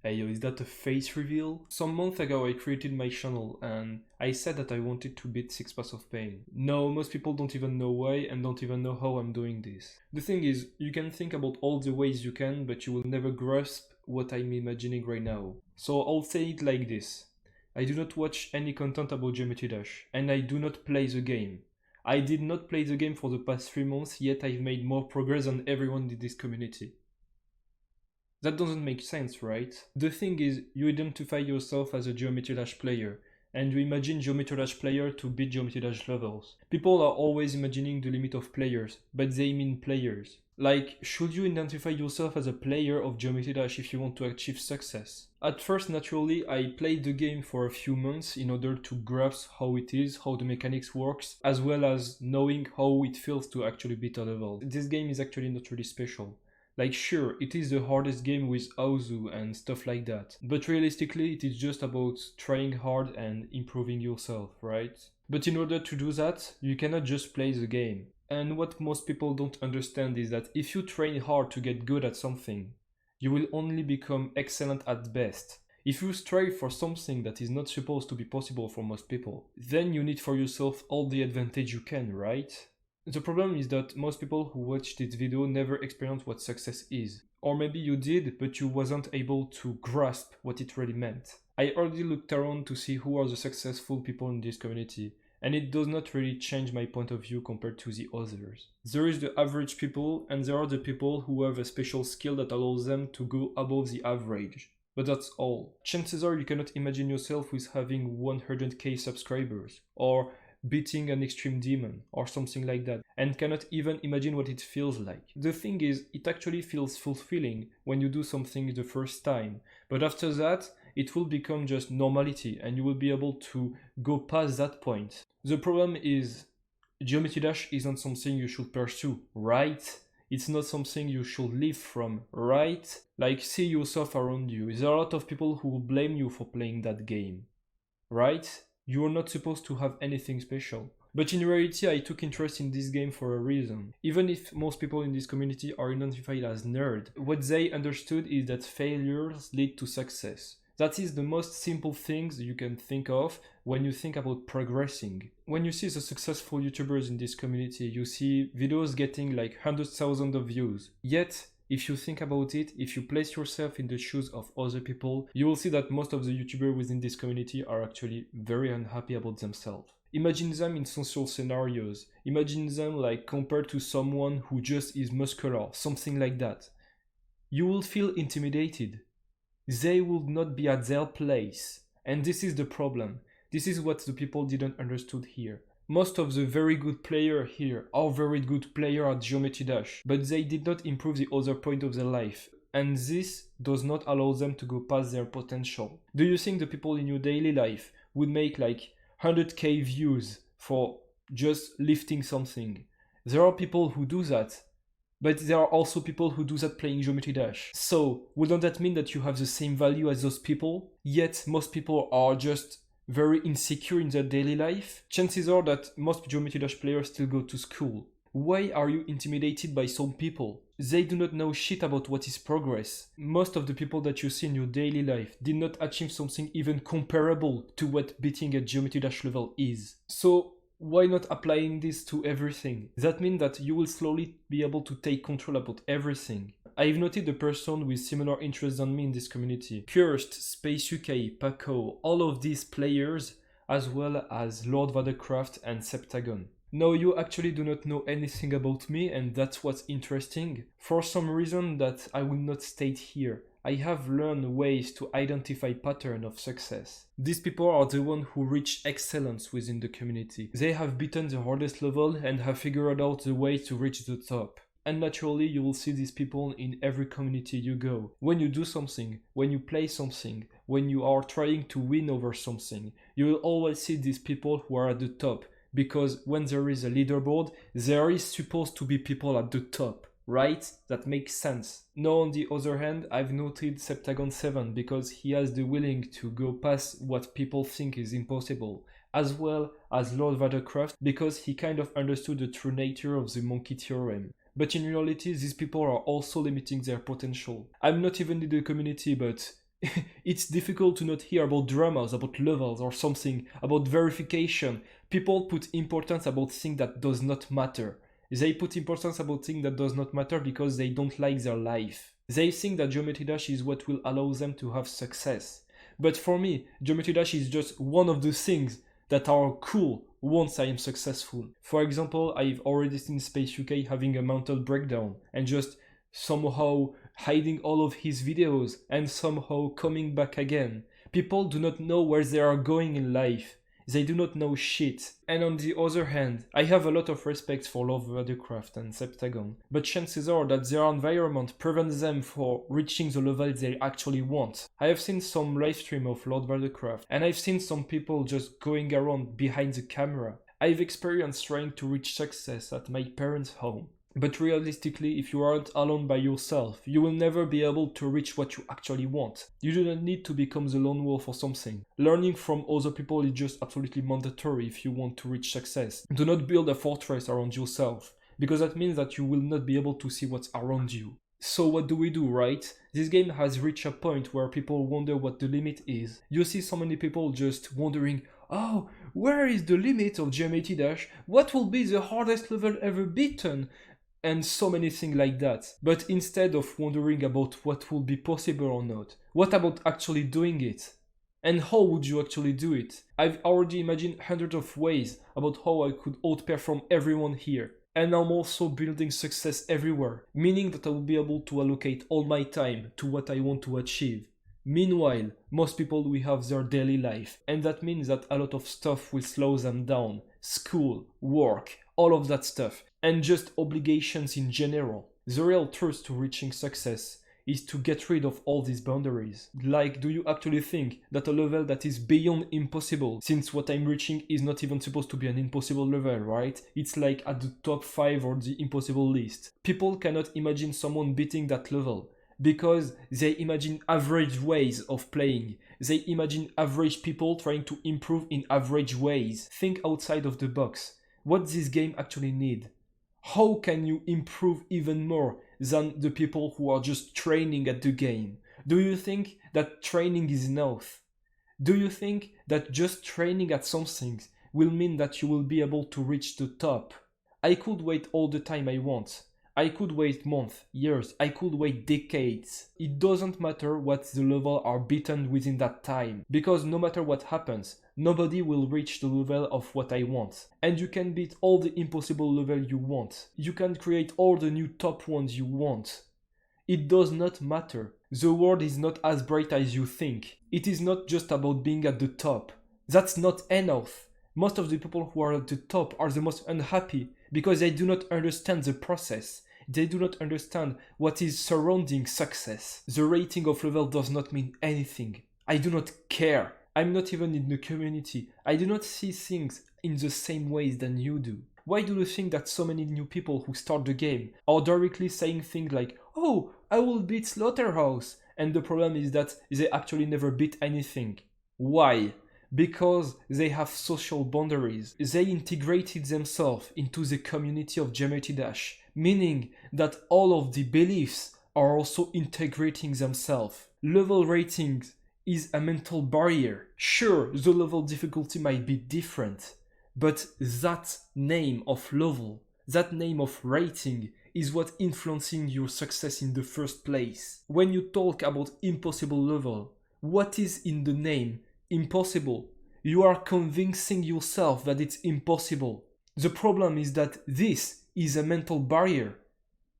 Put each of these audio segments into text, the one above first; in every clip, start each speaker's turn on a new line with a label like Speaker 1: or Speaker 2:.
Speaker 1: Hey yo, is that a face reveal? Some month ago I created my channel and I said that I wanted to beat 6 Paths of Pain. No, most people don't even know why and don't even know how I'm doing this. The thing is, you can think about all the ways you can, but you will never grasp what I'm imagining right now. So I'll say it like this. I do not watch any content about Geometry Dash, and I do not play the game. I did not play the game for the past 3 months, yet I've made more progress than everyone in this community. That doesn't make sense, right? The thing is, you identify yourself as a Geometry Dash player, and you imagine Geometry Dash player to beat Geometry Dash levels. People are always imagining the limit of players, but they mean players. Like, should you identify yourself as a player of Geometry Dash if you want to achieve success? At first, naturally, I played the game for a few months in order to grasp how it is, how the mechanics works, as well as knowing how it feels to actually beat a level. This game is actually not really special. Like sure, it is the hardest game with Aozu and stuff like that, but realistically it is just about trying hard and improving yourself, right? But in order to do that, you cannot just play the game. And what most people don't understand is that if you train hard to get good at something, you will only become excellent at best. If you strive for something that is not supposed to be possible for most people, then you need for yourself all the advantage you can, right? The problem is that most people who watch this video never experience what success is. Or maybe you did, but you wasn't able to grasp what it really meant. I already looked around to see who are the successful people in this community, and it does not really change my point of view compared to the others. There is the average people, and there are the people who have a special skill that allows them to go above the average. But that's all. Chances are you cannot imagine yourself with having 100k subscribers, or beating an extreme demon or something like that, and cannot even imagine what it feels like. The thing is, it actually feels fulfilling when you do something the first time, but after that it will become just normality and you will be able to go past that point. The problem is, Geometry Dash isn't something you should pursue, right? It's not something you should live from, right? Like, see yourself around you. There are a lot of people who will blame you for playing that game, right? You are not supposed to have anything special. But in reality, I took interest in this game for a reason. Even if most people in this community are identified as nerds, what they understood is that failures lead to success. That is the most simple things you can think of when you think about progressing. When you see the successful YouTubers in this community, you see videos getting like 100,000 of views. Yet, if you think about it, if you place yourself in the shoes of other people, you will see that most of the YouTubers within this community are actually very unhappy about themselves. Imagine them in social scenarios. Imagine them like compared to someone who just is muscular, something like that. You will feel intimidated. They would not be at their place. And this is the problem. This is what the people didn't understood here. Most of the very good players here are very good players at Geometry Dash, but they did not improve the other point of their life, and this does not allow them to go past their potential. Do you think the people in your daily life would make like 100k views for just lifting something? There are people who do that, but there are also people who do that playing Geometry Dash. So, wouldn't that mean that you have the same value as those people? Yet, most people are just very insecure in their daily life. Chances are that most Geometry Dash players still go to school. Why are you intimidated by some people? They do not know shit about what is progress. Most of the people that you see in your daily life did not achieve something even comparable to what beating a Geometry Dash level is. So, why not applying this to everything? That means that you will slowly be able to take control about everything. I've noted a person with similar interests than me in this community. Cursed, Space UK, Paco, all of these players, as well as Lord Vadercraft and Septagon. No, you actually do not know anything about me, and that's what's interesting. For some reason that I will not state here, I have learned ways to identify patterns of success. These people are the ones who reach excellence within the community. They have beaten the hardest level and have figured out the way to reach the top. And naturally, you will see these people in every community you go. When you do something, when you play something, when you are trying to win over something, you will always see these people who are at the top. Because when there is a leaderboard, there is supposed to be people at the top, right? That makes sense. Now, on the other hand, I've noted Septagon 7 because he has the willing to go past what people think is impossible, as well as Lord Vadercraft because he kind of understood the true nature of the monkey theorem. But in reality, these people are also limiting their potential. I'm not even in the community, but It's difficult to not hear about dramas, about levels or something, about verification. People put importance about things that does not matter. They put importance about things that does not matter because they don't like their life. They think that Geometry Dash is what will allow them to have success. But for me, Geometry Dash is just one of the things that are cool once I am successful. For example, I've already seen Space UK having a mental breakdown and just somehow hiding all of his videos and somehow coming back again. People do not know where they are going in life. They do not know shit. And on the other hand, I have a lot of respect for Lord Vadercraft and Septagon, but chances are that their environment prevents them from reaching the level they actually want. I have seen some live stream of Lord Vadercraft, and I've seen some people just going around behind the camera. I've experienced trying to reach success at my parents' home. But realistically, if you aren't alone by yourself, you will never be able to reach what you actually want. You do not need to become the lone wolf or something. Learning from other people is just absolutely mandatory if you want to reach success. Do not build a fortress around yourself, because that means that you will not be able to see what's around you. So what do we do, right? This game has reached a point where people wonder what the limit is. You see so many people just wondering, oh, where is the limit of Geometry Dash? What will be the hardest level ever beaten? And so many things like that. But instead of wondering about what will be possible or not, what about actually doing it? And how would you actually do it? I've already imagined hundreds of ways about how I could outperform everyone here. And I'm also building success everywhere, meaning that I will be able to allocate all my time to what I want to achieve. Meanwhile, most people will have their daily life, and that means that a lot of stuff will slow them down. School, work, all of that stuff, and just obligations in general. The real truth to reaching success is to get rid of all these boundaries. Like, do you actually think that a level that is beyond impossible, since what I'm reaching is not even supposed to be an impossible level, right? It's like at the top 5 or the impossible list. People cannot imagine someone beating that level, because they imagine average ways of playing. They imagine average people trying to improve in average ways. Think outside of the box. What this game actually need? How can you improve even more than the people who are just training at the game? Do you think that training is enough? Do you think that just training at something will mean that you will be able to reach the top? I could wait all the time I want. I could wait months, years, I could wait decades. It doesn't matter what the level are beaten within that time, because no matter what happens, nobody will reach the level of what I want. And you can beat all the impossible level you want. You can create all the new top ones you want. It does not matter. The world is not as bright as you think. It is not just about being at the top. That's not enough. Most of the people who are at the top are the most unhappy because they do not understand the process. They do not understand what is surrounding success. The rating of level does not mean anything. I do not care. I'm not even in the community. I do not see things in the same ways than you do. Why do you think that so many new people who start the game are directly saying things like, oh, I will beat Slaughterhouse, and the problem is that they actually never beat anything? Why? Because they have social boundaries. They integrated themselves into the community of Geometry Dash, meaning that all of the beliefs are also integrating themselves. Level ratings is a mental barrier. Sure, the level difficulty might be different, but that name of level, that name of rating is what influencing your success in the first place. When you talk about impossible level, what is in the name? Impossible. You are convincing yourself that it's impossible. The problem is that this is a mental barrier.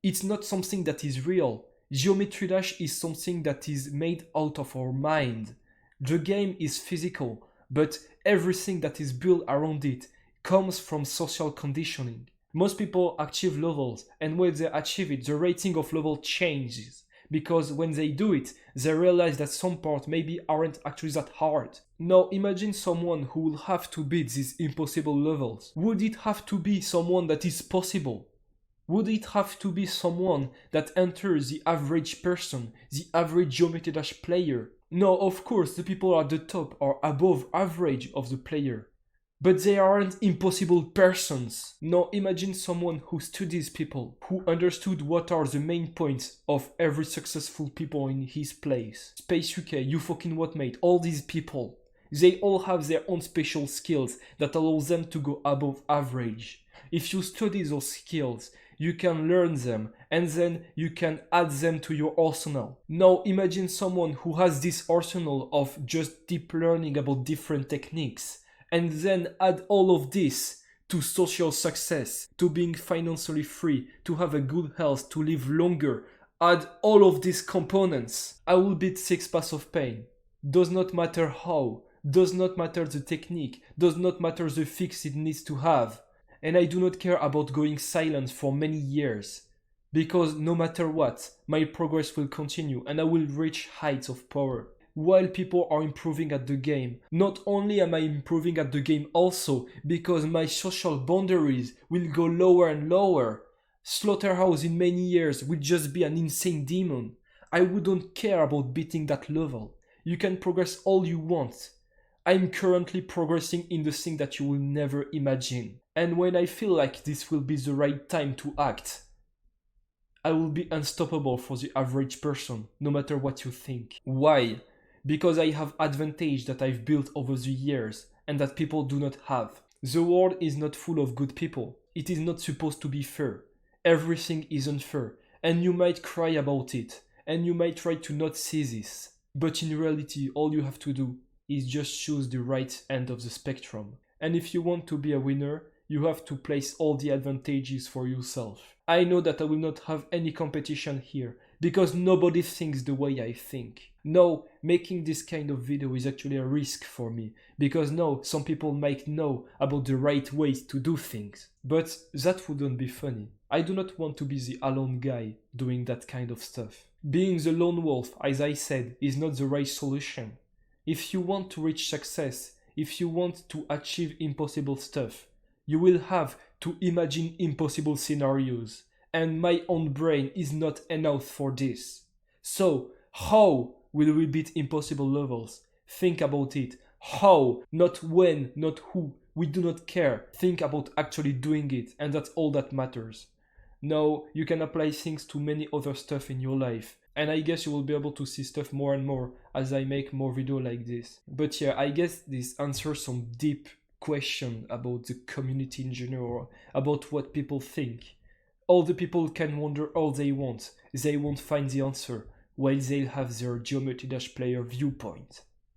Speaker 1: It's not something that is real. Geometry Dash is something that is made out of our mind. The game is physical, but everything that is built around it comes from social conditioning. Most people achieve levels, and when they achieve it, the rating of level changes. Because when they do it, they realize that some parts maybe aren't actually that hard. Now imagine someone who will have to beat these impossible levels. Would it have to be someone that is possible? Would it have to be someone that enters the average person, the average Geometry Dash player? No, of course, the people at the top are above average of the player. But they aren't impossible persons. Now imagine someone who studies people, who understood what are the main points of every successful people in his place. Space UK, you fucking what mate, all these people. They all have their own special skills that allow them to go above average. If you study those skills, you can learn them and then you can add them to your arsenal. Now imagine someone who has this arsenal of just deep learning about different techniques and then add all of this to social success, to being financially free, to have a good health, to live longer. Add all of these components. I will beat 6 paths of pain. Does not matter how, does not matter the technique, does not matter the fix it needs to have. And I do not care about going silent for many years. Because no matter what, my progress will continue and I will reach heights of power. While people are improving at the game, not only am I improving at the game also, because my social boundaries will go lower and lower. Slaughterhouse in many years will just be an insane demon. I wouldn't care about beating that level. You can progress all you want. I'm currently progressing in the thing that you will never imagine. And when I feel like this will be the right time to act, I will be unstoppable for the average person, no matter what you think. Why? Because I have advantage that I've built over the years and that people do not have. The world is not full of good people. It is not supposed to be fair. Everything is unfair, and you might cry about it, and you might try to not see this. But in reality, all you have to do is just choose the right end of the spectrum. And if you want to be a winner, you have to place all the advantages for yourself. I know that I will not have any competition here, because nobody thinks the way I think. No, making this kind of video is actually a risk for me, because no, some people might know about the right ways to do things. But that wouldn't be funny. I do not want to be the alone guy doing that kind of stuff. Being the lone wolf, as I said, is not the right solution. If you want to reach success, if you want to achieve impossible stuff, you will have to imagine impossible scenarios. And my own brain is not enough for this. So, how will we beat impossible levels? Think about it. How? Not when, not who. We do not care. Think about actually doing it, and that's all that matters. Now, you can apply things to many other stuff in your life. And I guess you will be able to see stuff more and more as I make more videos like this. But yeah, I guess this answers some deep question about the community in general, about what people think. All the people can wonder all they want. They won't find the answer, while they'll have their geometry-player viewpoint.